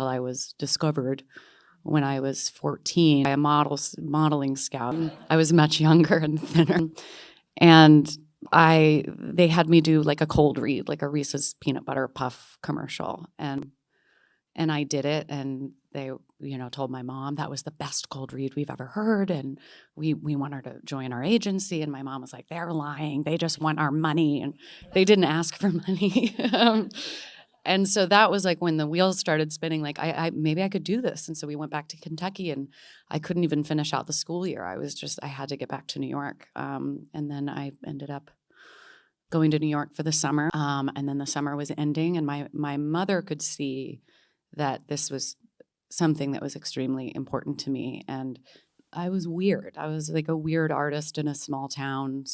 I was discovered when I was 14 by a modeling scout. I was much younger and thinner. And they had me do like a cold read, like a Reese's peanut butter puff commercial. And I did it, and they, told my mom that was the best cold read we've ever heard, and we want her to join our agency. And my mom was like, they're lying. They just want our money, and they didn't ask for money. And so that was like when the wheels started spinning, like I maybe I could do this. And so we went back to Kentucky, and I couldn't even finish out the school year. I had to get back to New York. And then I ended up going to New York for the summer. And then the summer was ending, and my mother could see that this was something that was extremely important to me. And I was weird. I was like a weird artist in a smallish town.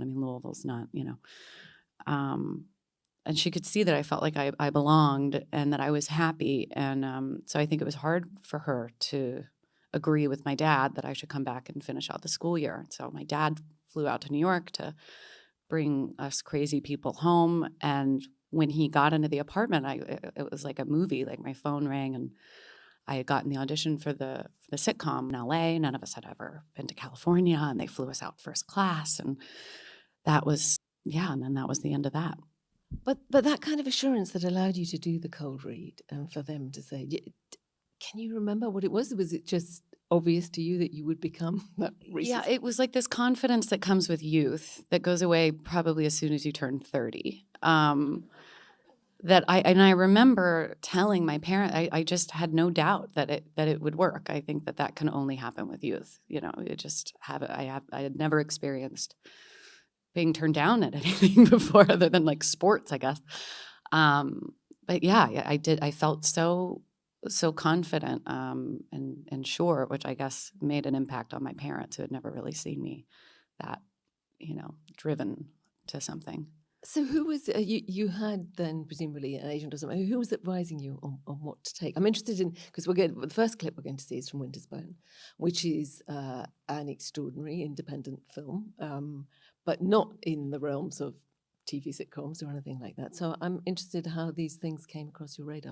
I mean, Louisville's not, and she could see that I felt like I belonged and that I was happy. And so I think it was hard for her to agree with my dad that I should come back and finish out the school year. So my dad flew out to New York to bring us crazy people home. And when he got into the apartment, it was like a movie. Like my phone rang, and I had gotten the audition for the sitcom in LA. None of us had ever been to California, and they flew us out first class. And that was, and then that was the end of that. But that kind of assurance that allowed you to do the cold read and for them to say, can you remember what it was? Was it just obvious to you that you would become that Reese's? Yeah, it was like this confidence that comes with youth that goes away probably as soon as you turn 30. I remember telling my parent, I just had no doubt that it would work. I think that can only happen with youth. I had never experienced being turned down at anything before other than like sports, I guess. But yeah, I did. I felt so confident and sure, which I guess made an impact on my parents, who had never really seen me that, driven to something. So who was, you had then presumably an agent or something, who was advising you on what to take? I'm interested in, because the first clip we're going to see is from sBone, which is an extraordinary independent film, but not in the realms of TV sitcoms or anything like that. So I'm interested how these things came across your radar.